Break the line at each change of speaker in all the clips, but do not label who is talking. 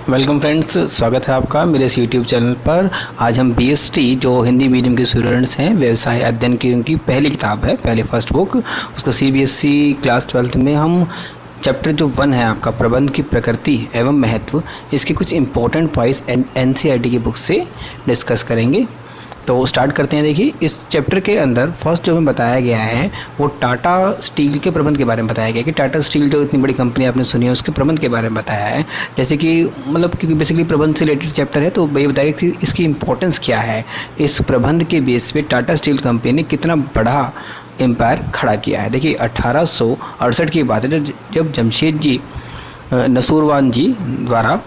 Welcome friends, स्वागत है आपका मेरे इस यूट्यूब चैनल पर। आज हम बीएसटी जो हिंदी मीडियम के स्टूडेंट्स हैं, व्यवसाय अध्ययन की उनकी पहली किताब है, पहले फर्स्ट बुक, उसका सीबीएसई क्लास 12th में हम चैप्टर जो 1 है आपका प्रबंध की प्रकृति एवं महत्व, इसके कुछ इंपॉर्टेंट पॉइंट्स एनसीईआरटी की बुक से डिस्कस करेंगे। तो स्टार्ट करते हैं। देखिए, इस चैप्टर के अंदर फर्स्ट जो हमें बताया गया है वो टाटा स्टील के प्रबंध के बारे में बताया गया कि टाटा स्टील जो इतनी बड़ी कंपनी आपने सुनी है उसके प्रबंध के बारे में बताया है। जैसे कि क्योंकि बेसिकली प्रबंध से रिलेटेड चैप्टर है तो ये बताया कि इसकी इंपॉर्टेंस क्या है, इस प्रबंध के बेस पे टाटा स्टील कंपनी ने कितना बड़ा एम्पायर खड़ा किया है। देखिए 1868 की बात है जब जमशेद जी नसूरवान जी द्वारा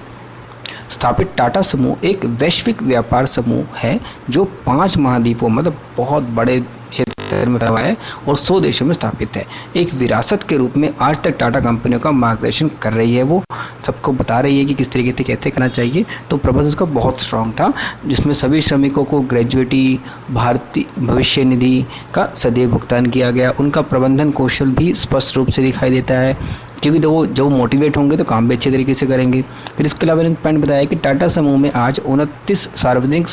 स्थापित टाटा समूह एक वैश्विक व्यापार समूह है जो 5 महाद्वीपों मतलब बहुत बड़े क्षेत्र में फैला है और 100 देशों में स्थापित है। एक विरासत के रूप में आज तक टाटा कंपनियों का मार्गदर्शन कर रही है, वो सबको बता रही है कि किस तरीके से कैसे करना चाहिए। तो प्रबंध उसका बहुत स्ट्रांग था, जिसमें सभी श्रमिकों को ग्रेजुएटी, भारतीय भविष्य निधि का सदैव भुगतान किया गया। उनका प्रबंधन कौशल भी स्पष्ट रूप से दिखाई देता है, क्योंकि वो जब मोटिवेट होंगे तो काम भी अच्छे तरीके से करेंगे। फिर इसके अलावा मैंने पॉइंट बताया कि टाटा समूह में आज 29 सार्वजनिक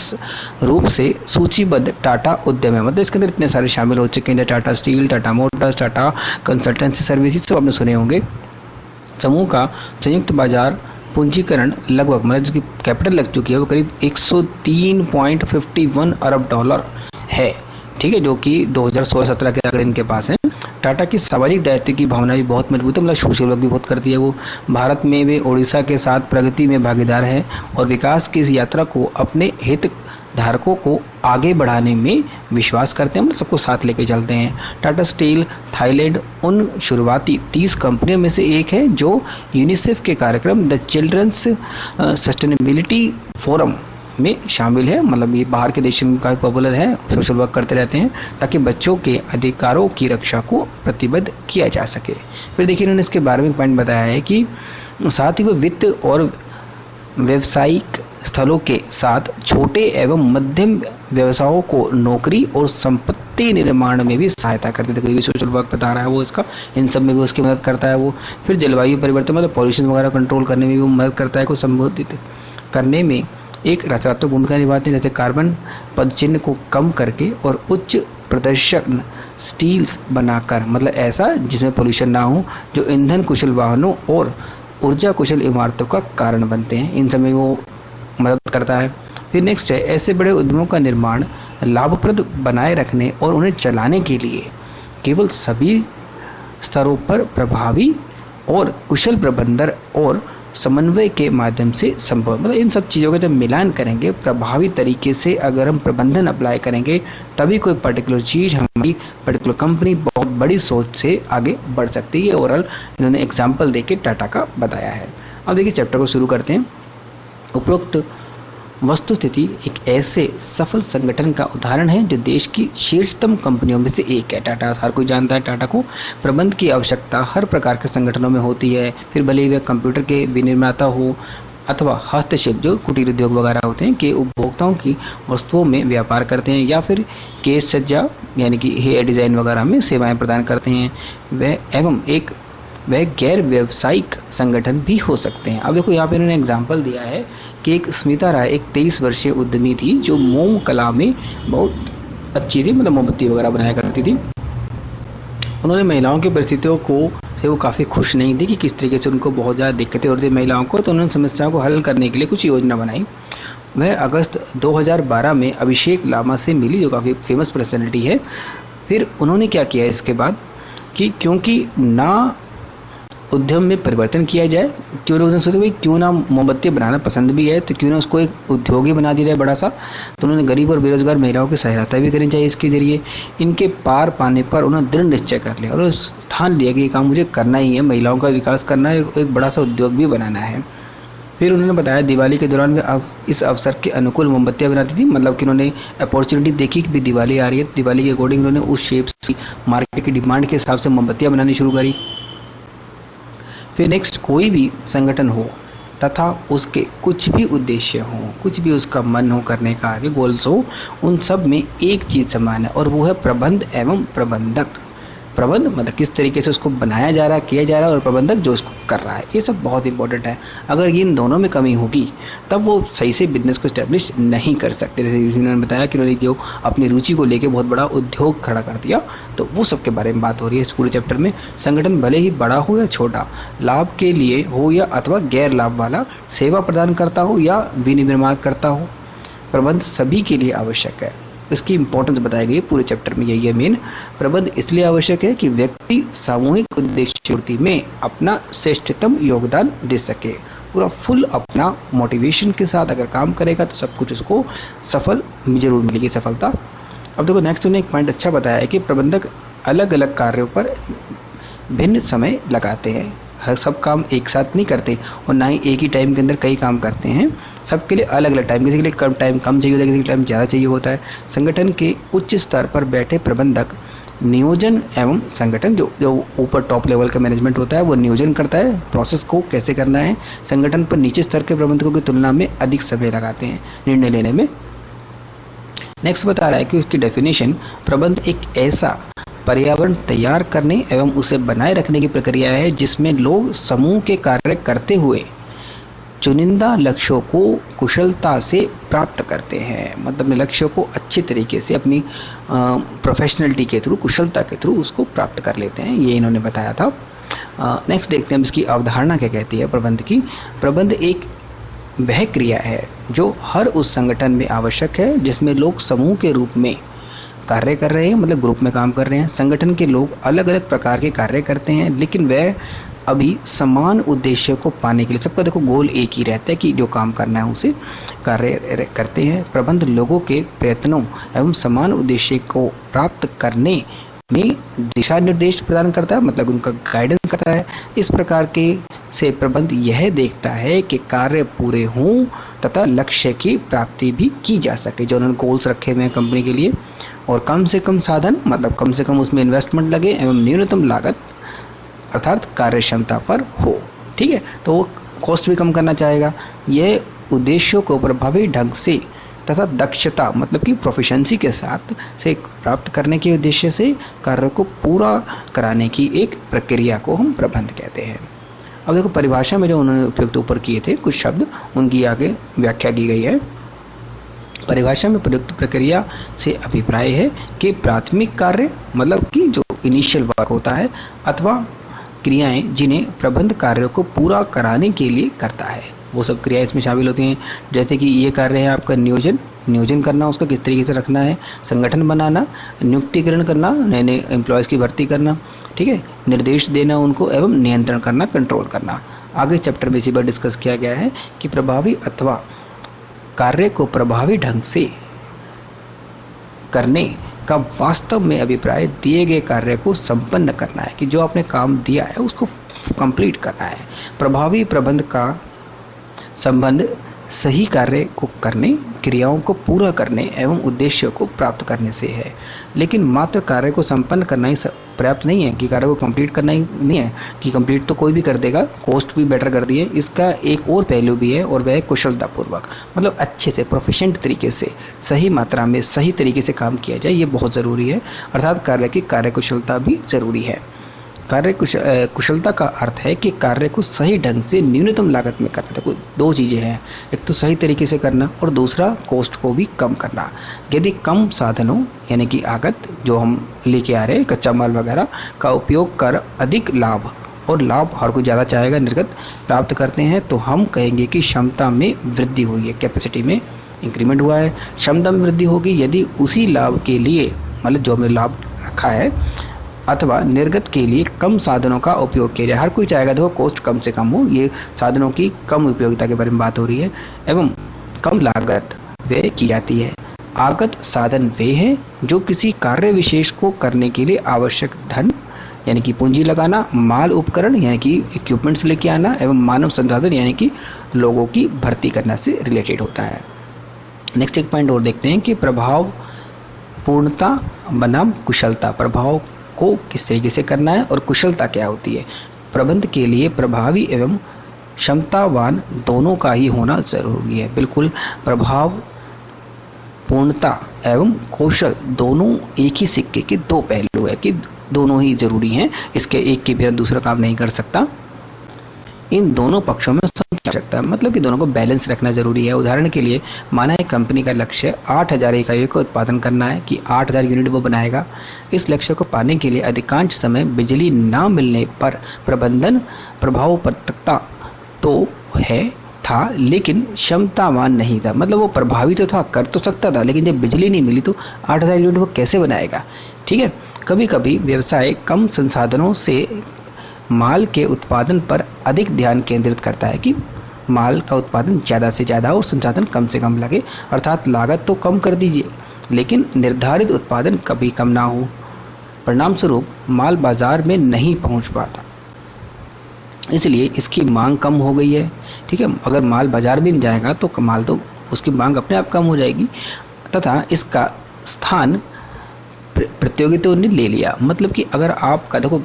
रूप से सूचीबद्ध टाटा उद्यम है, मतलब इसके अंदर इतने सारे शामिल हो चुके हैं, Tata steel, Tata Motors, Tata consultancy services, सब आपने सुने होंगे। समूह का संयुक्त बाजार पूंजीकरण लगभग मतलब जिसकी कैपिटल लग चुकी है वो करीब 103.51 अरब डॉलर है, ठीक है, जो कि 2016-17 के आंकड़े इनके पास हैं। टाटा की सामाजिक दायित्व की भावना भी बहुत मजबूत है, मतलब सोशल वर्क भी बहुत करती है वो। भारत में वे ओडिशा के साथ प्रगति में भागीदार है और विकास की इस यात्रा को अपने हित धारकों को आगे बढ़ाने में विश्वास करते हैं, मतलब सबको साथ लेके चलते हैं। टाटा स्टील थाईलैंड उन शुरुआती 30 कंपनियों में से एक है जो यूनिसेफ के कार्यक्रम द चिल्ड्रंस सस्टेनेबिलिटी फोरम में शामिल है, मतलब ये बाहर के देशों में काफ़ी पॉपुलर है, सोशल वर्क करते रहते हैं ताकि बच्चों के अधिकारों की रक्षा को प्रतिबद्ध किया जा सके। फिर देखिए इन्होंने इसके बारे में पॉइंट बताया है कि साथ ही वो वित्त और व्यावसायिक स्थलों के साथ छोटे एवं मध्यम व्यवसायों को नौकरी और संपत्ति निर्माण में भी सहायता करते थे। कोई भी सोशल वर्क बता रहा है वो इसका, इन सब में भी उसकी मदद करता है वो। फिर जलवायु परिवर्तन मतलब पॉल्यूशन वगैरह कंट्रोल करने में भी वो मदद करता है, को संबोधित करने में एक रचनात्मक भूमिका निभाते हैं, जैसे कार्बन पदचिह्न को कम करके और उच्च प्रदर्शन स्टील्स बनाकर, मतलब ऐसा जिसमें पोल्यूशन ना हो, जो ईंधन कुशल वाहनों और ऊर्जा कुशल इमारतों का कारण बनते हैं, इन सब में वो मदद करता है। फिर नेक्स्ट है, ऐसे बड़े उद्यमों का निर्माण लाभप्रद बनाए रखने और उन्हें चलाने के लिए केवल सभी स्तरों पर प्रभावी और कुशल प्रबंधन और समन्वय के माध्यम से संभव, मतलब इन सब चीज़ों का जब मिलान करेंगे प्रभावी तरीके से, अगर हम प्रबंधन अप्लाई करेंगे तभी कोई पर्टिकुलर चीज़, हमारी पर्टिकुलर कंपनी बहुत बड़ी सोच से आगे बढ़ सकती है। ओवरऑल इन्होंने एग्जाम्पल देके टाटा का बताया है। अब देखिए चैप्टर को शुरू करते हैं। उपरोक्त वस्तुस्थिति एक ऐसे सफल संगठन का उदाहरण है जो देश की शीर्षतम कंपनियों में से एक है। टाटा, हर कोई जानता है टाटा को। प्रबंध की आवश्यकता हर प्रकार के संगठनों में होती है, फिर भले ही वे कंप्यूटर के विनिर्माता हो अथवा हस्तशिल्प जो कुटीर उद्योग वगैरह होते हैं के उपभोक्ताओं की वस्तुओं में व्यापार करते हैं, या फिर केश सज्जा यानी कि हेयर डिज़ाइन वगैरह में सेवाएँ प्रदान करते हैं, वह गैर व्यावसायिक संगठन भी हो सकते हैं। अब देखो यहाँ पे इन्होंने एग्जाम्पल दिया है कि एक स्मिता राय एक 23 वर्षीय उद्यमी थी जो मोम कला में बहुत अच्छी थी, मतलब मोमबत्ती वगैरह बनाया करती थी। उन्होंने महिलाओं की परिस्थितियों को से वो काफ़ी खुश नहीं थी कि किस तरीके से उनको बहुत ज़्यादा दिक्कतें होती थी महिलाओं को, तो उन्होंने समस्याओं को हल करने के लिए कुछ योजना बनाई। वह अगस्त 2012 में अभिषेक लामा से मिली जो काफ़ी फेमस पर्सनैलिटी है। फिर उन्होंने क्या किया इसके बाद कि क्योंकि ना उद्यम में परिवर्तन किया जाए, क्यों लोग सोचते भाई क्यों ना मोमबत्ती बनाना पसंद भी है तो क्यों ना उसको एक उद्योग ही बना दिया जाए बड़ा सा। तो उन्होंने गरीब और बेरोजगार महिलाओं की सहायता भी करनी चाहिए इसके जरिए। इनके पार पाने पर उन्होंने दृढ़ निश्चय कर लिया और स्थान लिया कि ये काम मुझे करना ही है, महिलाओं का विकास करना है, एक बड़ा सा उद्योग भी बनाना है। फिर उन्होंने बताया दिवाली के दौरान वे इस अवसर के अनुकूल मोमबत्तियाँ बनाती थी, मतलब कि उन्होंने अपॉर्चुनिटी देखी कि भी दिवाली आ रही है, दिवाली के अकॉर्डिंग उन्होंने उस शेप से मार्केट की डिमांड के हिसाब से मोमबत्तियाँ बनानी शुरू करी। फिर नेक्स्ट, कोई भी संगठन हो तथा उसके कुछ भी उद्देश्य हो, कुछ भी उसका मन हो करने का, आगे गोल्स हो, उन सब में एक चीज़ समान है और वो है प्रबंध एवं प्रबंधक। प्रबंध मतलब किस तरीके से उसको बनाया जा रहा है, किया जा रहा है, और प्रबंधक जो उसको कर रहा है। ये सब बहुत इंपॉर्टेंट है। अगर इन दोनों में कमी होगी तब वो सही से बिजनेस को इस्टेब्लिश नहीं कर सकते। जैसे उन्होंने बताया कि उन्होंने जो अपनी रुचि को लेकर बहुत बड़ा उद्योग खड़ा कर दिया, तो वो सब के बारे में बात हो रही है इस पूरे चैप्टर में। संगठन भले ही बड़ा हो या छोटा, लाभ के लिए हो या अथवा गैर लाभ वाला, सेवा प्रदान करता हो या विनिर्माण करता हो, प्रबंध सभी के लिए आवश्यक है। इसकी इंपॉर्टेंस बताई गई है पूरे चैप्टर में, यही है मेन। प्रबंध इसलिए आवश्यक है कि व्यक्ति सामूहिक उद्देश्य पूर्ति में अपना श्रेष्ठतम योगदान दे सके। पूरा फुल अपना मोटिवेशन के साथ अगर काम करेगा तो सब कुछ उसको सफल जरूर मिलेगी, सफलता। अब देखो नेक्स्ट उन्होंने एक पॉइंट अच्छा बताया है कि प्रबंधक अलग अलग कार्यों पर भिन्न समय लगाते हैं। हर सब काम एक साथ नहीं करते और ना ही एक ही टाइम के अंदर कई काम करते हैं। सबके लिए अलग अलग टाइम, किसी के लिए कम टाइम कम चाहिए होता है, किसी के टाइम ज़्यादा चाहिए होता है। संगठन के उच्च स्तर पर बैठे प्रबंधक नियोजन एवं संगठन जो ऊपर टॉप लेवल का मैनेजमेंट होता है वो नियोजन करता है, प्रोसेस को कैसे करना है। संगठन पर नीचे स्तर के प्रबंधकों की तुलना में अधिक समय लगाते हैं निर्णय लेने में। नेक्स्ट बता रहा है कि उसकी डेफिनेशन, प्रबंध एक ऐसा पर्यावरण तैयार करने एवं उसे बनाए रखने की प्रक्रिया है जिसमें लोग समूह के कार्य करते हुए चुनिंदा लक्ष्यों को कुशलता से प्राप्त करते हैं। मतलब अपने लक्ष्यों को अच्छी तरीके से अपनी प्रोफेशनलिटी के थ्रू, कुशलता के थ्रू उसको प्राप्त कर लेते हैं, ये इन्होंने बताया था। नेक्स्ट देखते हैं इसकी अवधारणा क्या कहती है प्रबंध की। प्रबंध एक वह क्रिया है जो हर उस संगठन में आवश्यक है जिसमें लोग समूह के रूप में कार्य कर रहे हैं, मतलब ग्रुप में काम कर रहे हैं। संगठन के लोग अलग अलग प्रकार के कार्य करते हैं, लेकिन वह अभी समान उद्देश्य को पाने के लिए, सबका देखो गोल एक ही रहता है कि जो काम करना है उसे कार्य करते हैं। प्रबंध लोगों के प्रयत्नों एवं समान उद्देश्य को प्राप्त करने में दिशा निर्देश प्रदान करता है, मतलब उनका गाइडेंस करता है। इस प्रकार के से प्रबंध यह देखता है कि कार्य पूरे हों तथा लक्ष्य की प्राप्ति भी की जा सके। जो उन्होंने गोल्स रखे हुए हैं कंपनी के लिए, और कम से कम साधन, मतलब कम से कम उसमें इन्वेस्टमेंट लगे एवं न्यूनतम लागत अर्थात कार्य क्षमता पर हो। ठीक है, तो वो कॉस्ट भी कम करना चाहेगा। यह उद्देश्यों को प्रभावी ढंग से तथा दक्षता, मतलब कि प्रोफिशेंसी के साथ से प्राप्त करने के उद्देश्य से कार्य को पूरा कराने की एक प्रक्रिया को हम प्रबंध कहते हैं। अब देखो परिभाषा में जो उन्होंने उपयुक्त ऊपर किए थे कुछ शब्द, उनकी आगे व्याख्या की गई है। परिभाषा में प्रयुक्त प्रक्रिया से अभिप्राय है कि प्राथमिक कार्य, मतलब कि जो इनिशियल वर्क होता है, अथवा क्रियाएं जिन्हें प्रबंध कार्यों को पूरा कराने के लिए करता है, वो सब क्रियाएं इसमें शामिल होती हैं। जैसे कि ये कार्य है आपका नियोजन करना, उसका किस तरीके से रखना है, संगठन बनाना, नियुक्तिकरण करना, नए नए एम्प्लॉयज़ की भर्ती करना, ठीक है, निर्देश देना उनको एवं नियंत्रण करना, कंट्रोल करना। आगे चैप्टर में इसी पर डिस्कस किया गया है कि प्रभावी अथवा कार्य को प्रभावी ढंग से करने का वास्तव में अभिप्राय दिए गए कार्य को संपन्न करना है, कि जो आपने काम दिया है उसको कंप्लीट करना है। प्रभावी प्रबंध का संबंध सही कार्य को करने, क्रियाओं को पूरा करने एवं उद्देश्यों को प्राप्त करने से है। लेकिन मात्र कार्य को संपन्न करना ही पर्याप्त नहीं है, कि कार्य को कंप्लीट करना ही नहीं है कि कंप्लीट तो कोई भी कर देगा, कॉस्ट भी बेटर कर दी है। इसका एक और पहलू भी है और वह है कुशलतापूर्वक, मतलब अच्छे से प्रोफिशिएंट तरीके से, सही मात्रा में, सही तरीके से काम किया जाए, ये बहुत ज़रूरी है। अर्थात कार्य की कार्यकुशलता भी ज़रूरी है। कुशलता का अर्थ है कि कार्य को सही ढंग से न्यूनतम लागत में करना। देखो दो चीज़ें हैं, एक तो सही तरीके से करना और दूसरा कॉस्ट को भी कम करना। यदि कम साधनों यानी कि आगत जो हम लेके आ रहे हैं, कच्चा माल वगैरह का उपयोग कर अधिक लाभ, और लाभ हर कोई ज़्यादा चाहेगा, निर्गत प्राप्त करते हैं, तो हम कहेंगे कि क्षमता में वृद्धि हुई है, कैपेसिटी में इंक्रीमेंट हुआ है। क्षमता में वृद्धि होगी यदि उसी लाभ के लिए, मतलब जो हमने लाभ रखा है, अथवा निर्गत के लिए कम साधनों का उपयोग किया जाए। हर कोई चाहेगा देखो कॉस्ट कम से कम हो, ये साधनों की कम उपयोगिता के बारे में बात हो रही है। एवं कम लागत व्यय की जाती है। आगत साधन वे हैं जो किसी कार्य विशेष को करने के लिए आवश्यक धन यानी कि पूंजी लगाना, माल उपकरण यानी कि इक्विपमेंट्स लेके आना, एवं मानव संसाधन यानी कि लोगों की भर्ती करना से रिलेटेड होता है। नेक्स्ट एक पॉइंट और देखते हैं कि प्रभाव पूर्णता बनाम कुशलता। प्रभाव को किस तरीके से करना है और कुशलता क्या होती है। प्रबंध के लिए प्रभावी एवं क्षमतावान दोनों का ही होना जरूरी है। बिल्कुल, प्रभाव पूर्णता एवं कौशल दोनों एक ही सिक्के के दो पहलू है, कि दोनों ही जरूरी हैं, इसके एक के बिना दूसरा काम नहीं कर सकता। इन दोनों पक्षों में समझ की आवश्यकता है, मतलब कि दोनों को बैलेंस रखना जरूरी है। उदाहरण के लिए माना एक कंपनी का लक्ष्य 8000 इकाइयों का उत्पादन करना है कि 8000 यूनिट वो बनाएगा। इस लक्ष्य को पाने के लिए अधिकांश समय बिजली ना मिलने पर प्रबंधन प्रभावप्रदता तो था, लेकिन क्षमतावान नहीं था। मतलब वो प्रभावी तो था, कर तो सकता था, लेकिन जब बिजली नहीं मिली तो 8000 यूनिट वो कैसे बनाएगा। ठीक है। कभी कभी व्यवसाय कम संसाधनों से माल के उत्पादन पर अधिक ध्यान केंद्रित करता है कि माल का उत्पादन ज़्यादा से ज़्यादा और संसाधन कम से कम लगे, अर्थात लागत तो कम कर दीजिए लेकिन निर्धारित उत्पादन कभी कम ना हो। परिणाम स्वरूप माल बाजार में नहीं पहुंच पाता, इसलिए इसकी मांग कम हो गई है। ठीक है। अगर माल बाजार में नहीं जाएगा तो माल तो उसकी मांग अपने आप कम हो जाएगी तथा इसका स्थान प्रतियोगियों ने ले लिया। मतलब कि अगर आपका देखो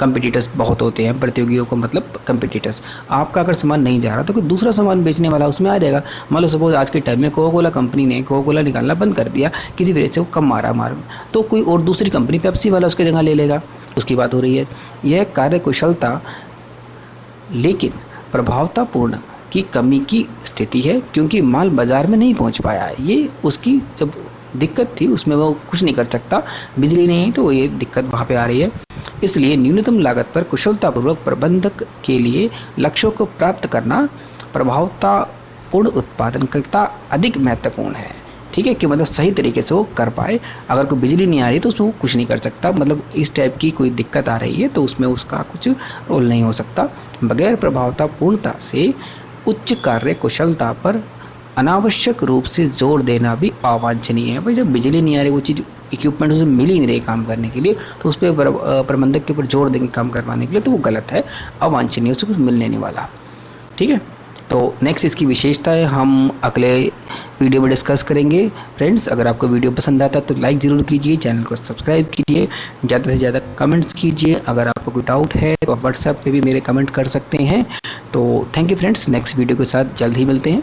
कंपटीटर्स बहुत होते हैं, प्रतियोगियों को मतलब कंपटीटर्स, आपका अगर सामान नहीं जा रहा तो कोई दूसरा सामान बेचने वाला उसमें आ जाएगा। मान लो सपोज आज के टाइम में कोका कोला कंपनी ने कोका कोला निकालना बंद कर दिया, किसी वजह से वो कम मार तो कोई और दूसरी कंपनी पेप्सी वाला उसकी जगह ले लेगा, उसकी बात हो रही है। यह कार्यकुशलता लेकिन प्रभावतापूर्ण की कमी की स्थिति है, क्योंकि माल बाजार में नहीं पहुंच पाया है। ये उसकी जब दिक्कत थी उसमें वो कुछ नहीं कर सकता, बिजली नहीं है तो ये दिक्कत वहाँ पे आ रही है। इसलिए न्यूनतम लागत पर कुशलतापूर्वक प्रबंधक के लिए लक्ष्यों को प्राप्त करना प्रभावतापूर्ण उत्पादकता अधिक महत्वपूर्ण है। ठीक है, कि मतलब सही तरीके से वो कर पाए। अगर कोई बिजली नहीं आ रही तो उसमें वो कुछ नहीं कर सकता, मतलब इस टाइप की कोई दिक्कत आ रही है तो उसमें उसका कुछ रोल नहीं हो सकता। बगैर प्रभावतापूर्णता से उच्च कार्य कुशलता पर अनावश्यक रूप से जोर देना भी अवांछनीय है। भाई जब बिजली नहीं आ रही, वो चीज़ इक्विपमेंट उसे मिल ही नहीं रही काम करने के लिए, तो उस पर प्रबंधक के ऊपर जोर देंगे काम करवाने के लिए, तो वो गलत है, अवांछनीय, उससे कुछ मिलने नहीं वाला। ठीक है। तो नेक्स्ट इसकी विशेषताएं हम अगले वीडियो में डिस्कस करेंगे। फ्रेंड्स, अगर आपको वीडियो पसंद आता है तो लाइक ज़रूर कीजिए, चैनल को सब्सक्राइब कीजिए, ज़्यादा से ज़्यादा कमेंट्स कीजिए। अगर आपको कोई डाउट है तो आप व्हाट्सएप पे भी मेरे कमेंट कर सकते हैं। तो thank you friends, next video के साथ जल्द ही मिलते हैं।